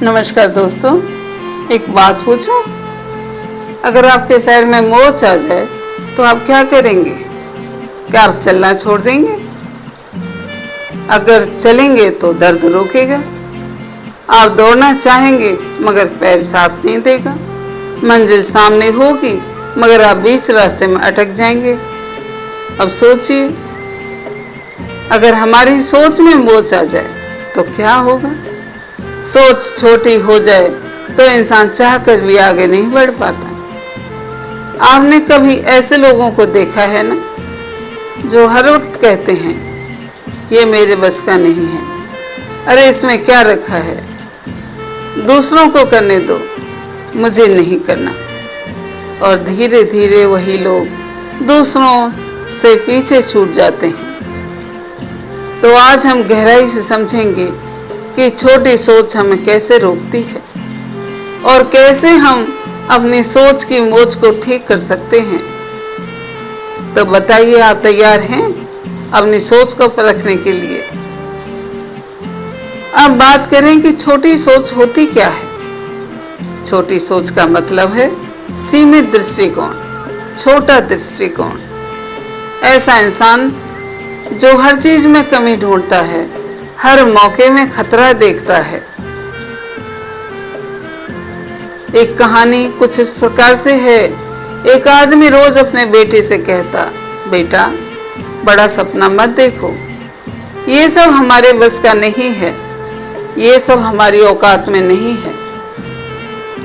नमस्कार दोस्तों, एक बात पूछूं? अगर आपके पैर में मोच आ जाए तो आप क्या करेंगे? क्या आप चलना छोड़ देंगे? अगर चलेंगे तो दर्द रोकेगा। आप दौड़ना चाहेंगे मगर पैर साथ नहीं देगा। मंजिल सामने होगी मगर आप बीच रास्ते में अटक जाएंगे। अब सोचिए, अगर हमारी सोच में मोच आ जाए तो क्या होगा? सोच छोटी हो जाए तो इंसान चाहकर भी आगे नहीं बढ़ पाता। आपने कभी ऐसे लोगों को देखा है ना, जो हर वक्त कहते हैं ये मेरे बस का नहीं है, अरे इसमें क्या रखा है, दूसरों को करने दो, मुझे नहीं करना। और धीरे धीरे वही लोग दूसरों से पीछे छूट जाते हैं। तो आज हम गहराई से समझेंगे कि छोटी सोच हमें कैसे रोकती है और कैसे हम अपनी सोच की मोच को ठीक कर सकते हैं। तो बताइए, आप तैयार हैं अपनी सोच को परखने के लिए? अब बात करें कि छोटी सोच होती क्या है। छोटी सोच का मतलब है सीमित दृष्टिकोण, छोटा दृष्टिकोण। ऐसा इंसान जो हर चीज में कमी ढूंढता है, हर मौके में खतरा देखता है। एक कहानी कुछ इस प्रकार से है। एक आदमी रोज अपने बेटे से कहता, बेटा बड़ा सपना मत देखो, ये सब हमारे बस का नहीं है, ये सब हमारी औकात में नहीं है।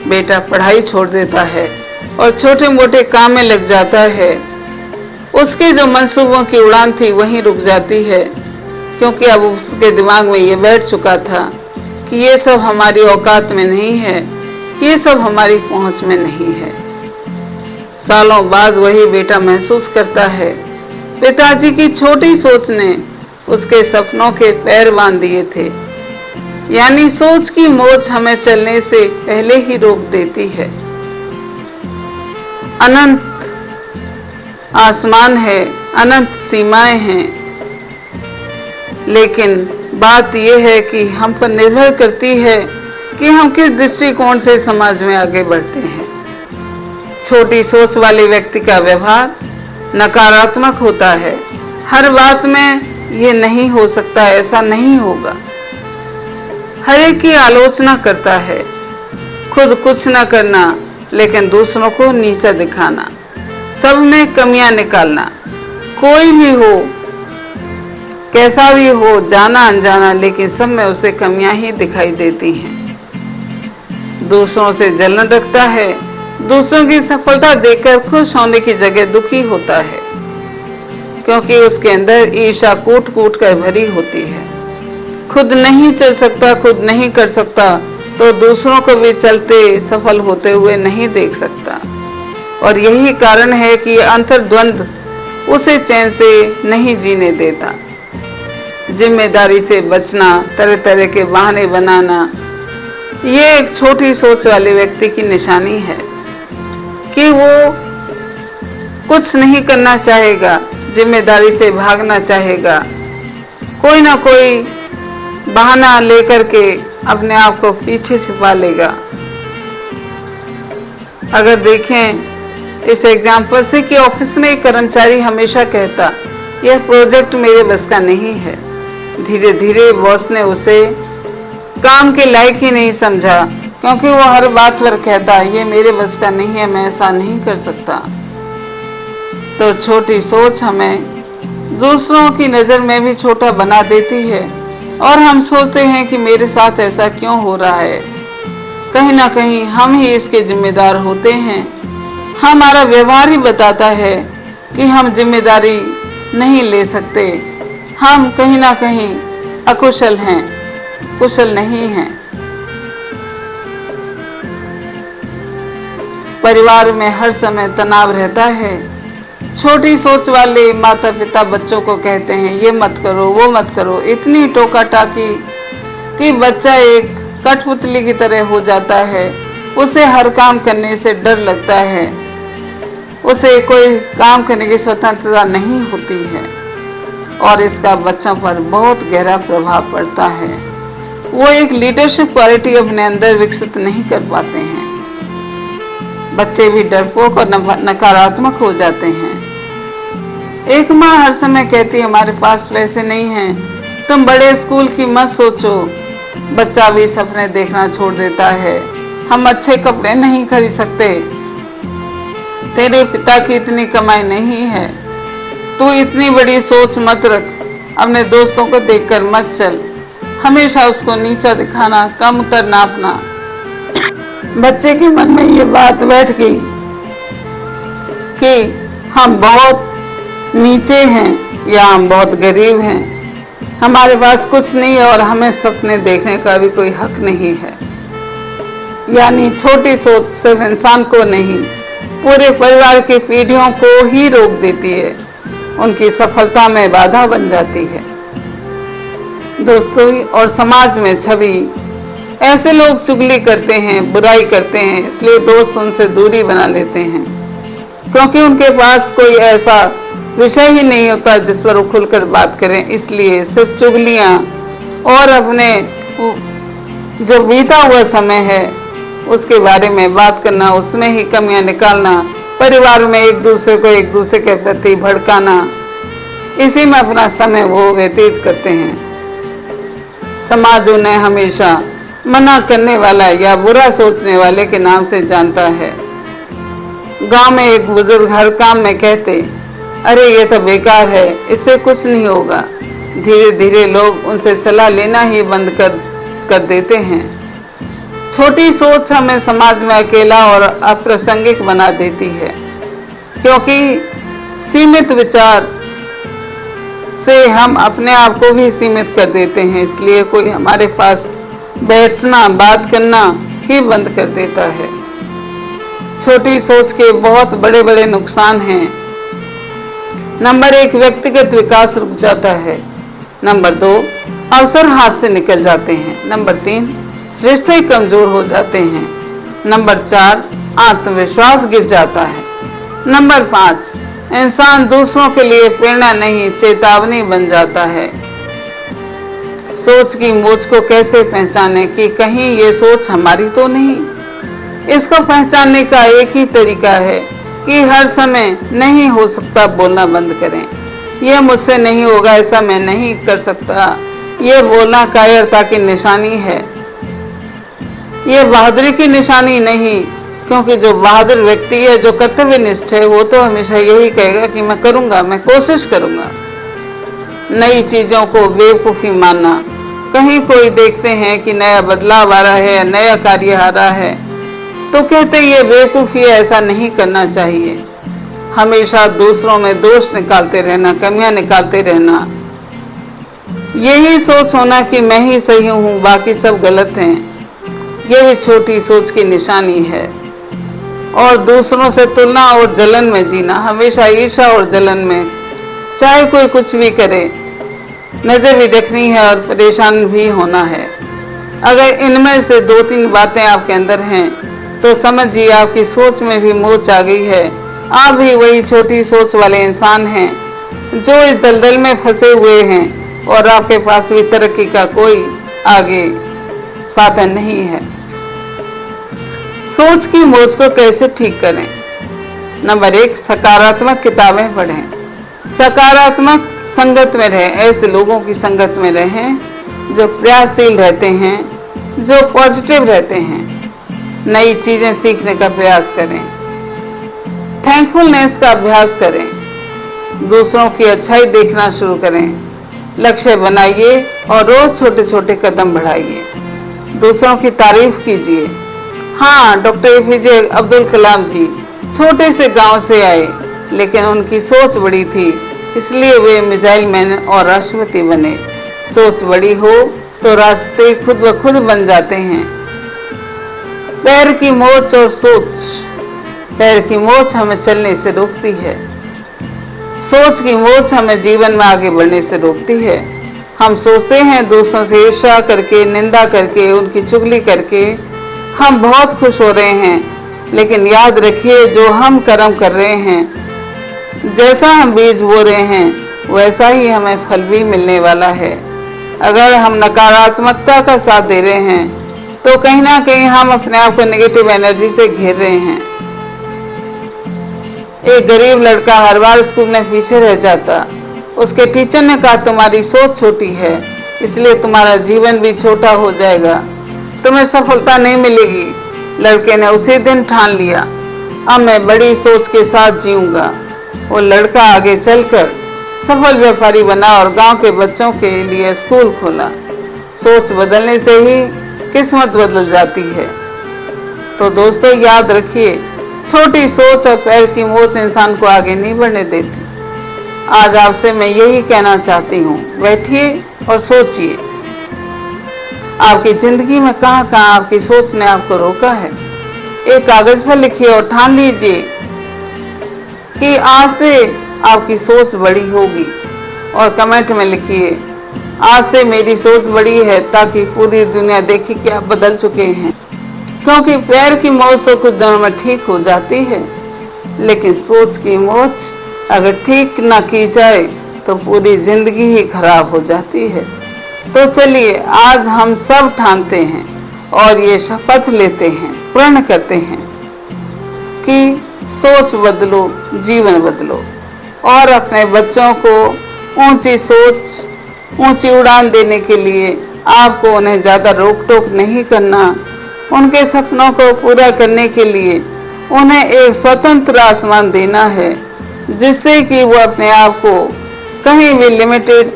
बेटा पढ़ाई छोड़ देता है और छोटे मोटे काम में लग जाता है। उसके जो मंसूबों की उड़ान थी वहीं रुक जाती है, क्योंकि अब उसके दिमाग में ये बैठ चुका था कि ये सब हमारी औकात में नहीं है, ये सब हमारी पहुंच में नहीं है। सालों बाद वही बेटा महसूस करता है, पिताजी की छोटी सोच ने उसके सपनों के पैर बांध दिए थे। यानी सोच की मोच हमें चलने से पहले ही रोक देती है। अनंत आसमान है, अनंत सीमाएं हैं, लेकिन बात यह है कि हम पर निर्भर करती है कि हम किस दृष्टिकोण से समाज में आगे बढ़ते हैं। छोटी सोच वाले व्यक्ति का व्यवहार नकारात्मक होता है। हर बात में ये नहीं हो सकता, ऐसा नहीं होगा। हर एक की आलोचना करता है। खुद कुछ न करना लेकिन दूसरों को नीचा दिखाना, सब में कमियां निकालना। कोई भी हो, कैसा भी हो, जाना अनजाना, लेकिन सब में उसे कमियां ही दिखाई देती हैं। दूसरों से जलन रखता है। दूसरों की सफलता देखकर खुश होने की जगह दुखी होता है, क्योंकि उसके अंदर ईर्ष्या कूट कूट कर भरी होती है। खुद नहीं चल सकता, खुद नहीं कर सकता, तो दूसरों को भी चलते सफल होते हुए नहीं देख सकता। और यही कारण है कि अंतर्द्वंद उसे चैन से नहीं जीने देता। जिम्मेदारी से बचना, तरह तरह के बहाने बनाना, ये एक छोटी सोच वाले व्यक्ति की निशानी है कि वो कुछ नहीं करना चाहेगा, जिम्मेदारी से भागना चाहेगा, कोई ना कोई बहाना लेकर के अपने आप को पीछे छिपा लेगा। अगर देखें इस एग्जाम्पल से कि ऑफिस में एक कर्मचारी हमेशा कहता, यह प्रोजेक्ट मेरे बस का नहीं है। धीरे धीरे बॉस ने उसे काम के लायक ही नहीं समझा, क्योंकि वो हर बात पर कहता, ये मेरे बस का नहीं है, मैं ऐसा नहीं कर सकता। तो छोटी सोच हमें दूसरों की नज़र में भी छोटा बना देती है और हम सोचते हैं कि मेरे साथ ऐसा क्यों हो रहा है। कहीं ना कहीं हम ही इसके जिम्मेदार होते हैं। हमारा व्यवहार ही बताता है कि हम जिम्मेदारी नहीं ले सकते। हम कहीं ना कहीं अकुशल हैं, कुशल नहीं हैं। परिवार में हर समय तनाव रहता है। छोटी सोच वाले माता पिता बच्चों को कहते हैं, ये मत करो, वो मत करो, इतनी टोका टाकी कि बच्चा एक कठपुतली की तरह हो जाता है। उसे हर काम करने से डर लगता है, उसे कोई काम करने की स्वतंत्रता नहीं होती है और इसका बच्चों पर बहुत गहरा प्रभाव पड़ता है। वो एक लीडरशिप क्वालिटी अपने अंदर विकसित नहीं कर पाते हैं। बच्चे भी डरपोक और नकारात्मक हो जाते हैं। एक माँ हर समय कहती हमारे पास पैसे नहीं हैं, तुम बड़े स्कूल की मत सोचो। बच्चा भी सपने देखना छोड़ देता है, हम अच्छे कपड़े नहीं खरीद सकते, तेरे पिता की इतनी कमाई नहीं है, तू इतनी बड़ी सोच मत रख, अपने दोस्तों को देखकर मत चल, हमेशा उसको नीचा दिखाना, कम कर नापना। बच्चे के मन में ये बात बैठ गई कि हम बहुत नीचे हैं या हम बहुत गरीब हैं, हमारे पास कुछ नहीं है और हमें सपने देखने का भी कोई हक नहीं है। यानी छोटी सोच सिर्फ इंसान को नहीं, पूरे परिवार की पीढ़ियों को ही रोक देती है, उनकी सफलता में बाधा बन जाती है। दोस्तों और समाज में छवि, ऐसे लोग चुगली करते हैं, बुराई करते हैं, इसलिए दोस्त उनसे दूरी बना लेते हैं, क्योंकि उनके पास कोई ऐसा विषय ही नहीं होता जिस पर वो खुलकर बात करें। इसलिए सिर्फ चुगलियां और अपने जो बीता हुआ समय है उसके बारे में बात करना, उसमें ही कमियां निकालना, परिवार में एक दूसरे के प्रति भड़काना, इसी में अपना समय वो व्यतीत करते हैं। समाज उन्हें हमेशा मना करने वाला या बुरा सोचने वाले के नाम से जानता है। गांव में एक बुजुर्ग हर काम में कहते, अरे ये तो बेकार है, इससे कुछ नहीं होगा। धीरे धीरे लोग उनसे सलाह लेना ही बंद कर देते हैं। छोटी सोच हमें समाज में अकेला और अप्रासंगिक बना देती है, क्योंकि सीमित विचार से हम अपने आप को भी सीमित कर देते हैं। इसलिए कोई हमारे पास बैठना, बात करना ही बंद कर देता है। छोटी सोच के बहुत बड़े बड़े नुकसान हैं। नंबर 1, व्यक्तिगत विकास रुक जाता है। नंबर 2, अवसर हाथ से निकल जाते हैं। नंबर 3, रिश्ते कमजोर हो जाते हैं। नंबर 4, आत्मविश्वास गिर जाता है। नंबर 5, इंसान दूसरों के लिए प्रेरणा नहीं चेतावनी बन जाता है। सोच की मोच को कैसे पहचाने कि कहीं ये सोच हमारी तो नहीं। इसको पहचानने का एक ही तरीका है कि हर समय नहीं हो सकता बोलना बंद करें। यह मुझसे नहीं होगा, ऐसा मैं नहीं कर सकता, यह बोलना कायरता की निशानी है। यह बहादुरी की निशानी नहीं, क्योंकि जो बहादुर व्यक्ति है, जो कर्तव्यनिष्ठ है, वो तो हमेशा यही कहेगा कि मैं करूंगा, मैं कोशिश करूंगा। नई चीजों को बेवकूफ़ी मानना, कहीं कोई देखते हैं कि नया बदलाव आ रहा है, नया कार्य आ रहा है, तो कहते ये बेवकूफ़ी है, ऐसा नहीं करना चाहिए। हमेशा दूसरों में दोष निकालते रहना, कमियां निकालते रहना, यही सोच होना कि मैं ही सही हूँ, बाकी सब गलत हैं, यह भी छोटी सोच की निशानी है। और दूसरों से तुलना और जलन में जीना, हमेशा ईर्ष्या और जलन में, चाहे कोई कुछ भी करे, नजर भी रखनी है और परेशान भी होना है। अगर इनमें से 2-3 बातें आपके अंदर हैं तो समझिए आपकी सोच में भी मोच आ गई है। आप भी वही छोटी सोच वाले इंसान हैं जो इस दलदल में फंसे हुए हैं और आपके पास भी तरक्की का कोई आगे साधन नहीं है। सोच की मोच को कैसे ठीक करें? नंबर 1, सकारात्मक किताबें पढ़ें। सकारात्मक संगत में रहें, ऐसे लोगों की संगत में रहें जो प्रयासशील रहते हैं, जो पॉजिटिव रहते हैं। नई चीजें सीखने का प्रयास करें। थैंकफुलनेस का अभ्यास करें। दूसरों की अच्छाई देखना शुरू करें। लक्ष्य बनाइए और रोज छोटे छोटे कदम बढ़ाइए। दूसरों की तारीफ कीजिए। हाँ, डॉक्टर APJ अब्दुल कलाम जी छोटे से गांव से आए, लेकिन उनकी सोच बड़ी थी, इसलिए वे मिसाइल मैन और राष्ट्रपति बने। सोच बड़ी हो तो रास्ते खुद ब खुद बन जाते हैं। पैर की मोच और सोच, पैर की मोच हमें चलने से रोकती है, सोच की मोच हमें जीवन में आगे बढ़ने से रोकती है। हम सोचते हैं दूसरों से ईर्ष्या करके, निंदा करके, उनकी चुगली करके हम बहुत खुश हो रहे हैं, लेकिन याद रखिए जो हम कर्म कर रहे हैं, जैसा हम बीज बो रहे हैं, वैसा ही हमें फल भी मिलने वाला है। अगर हम नकारात्मकता का साथ दे रहे हैं तो कहीं ना कहीं हम अपने आप को नेगेटिव एनर्जी से घेर रहे हैं। एक गरीब लड़का हर बार स्कूल में पीछे रह जाता। उसके टीचर ने कहा तुम्हारी सोच छोटी है, इसलिए तुम्हारा जीवन भी छोटा हो जाएगा, तुम्हें सफलता नहीं मिलेगी। लड़के ने उसी दिन ठान लिया, अब मैं बड़ी सोच के साथ जीऊंगा। वो लड़का आगे चलकर सफल व्यापारी बना और गांव के बच्चों के लिए स्कूल खोला। सोच बदलने से ही किस्मत बदल जाती है। तो दोस्तों याद रखिए, छोटी सोच और पैर की मोच इंसान को आगे नहीं बढ़ने देती। आज आपसे मैं यही कहना चाहती हूँ, बैठिए और सोचिए, आपकी जिंदगी में कहाँ कहाँ आपकी सोच ने आपको रोका है। एक कागज पर लिखिए और ठान लीजिए कि आज से आपकी सोच बड़ी होगी। और कमेंट में लिखिए आज से मेरी सोच बड़ी है, ताकि पूरी दुनिया देखे कि आप बदल चुके हैं। क्योंकि पैर की मोच तो कुछ दिनों में ठीक हो जाती है, लेकिन सोच की मोच अगर ठीक ना की जाए तो पूरी जिंदगी ही खराब हो जाती है। तो चलिए आज हम सब ठानते हैं और ये शपथ लेते हैं, प्रण करते हैं कि सोच बदलो, जीवन बदलो। और अपने बच्चों को ऊंची सोच, ऊंची उड़ान देने के लिए आपको उन्हें ज़्यादा रोक टोक नहीं करना। उनके सपनों को पूरा करने के लिए उन्हें एक स्वतंत्र आसमान देना है, जिससे कि वो अपने आप को कहीं भी लिमिटेड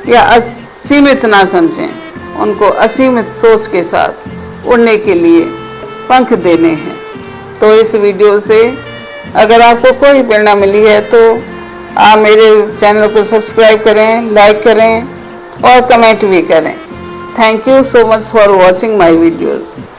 या सीमित ना समझें। उनको असीमित सोच के साथ उड़ने के लिए पंख देने हैं। तो इस वीडियो से अगर आपको कोई प्रेरणा मिली है तो आप मेरे चैनल को सब्सक्राइब करें, लाइक करें और कमेंट भी करें। Thank you so much for watching my videos.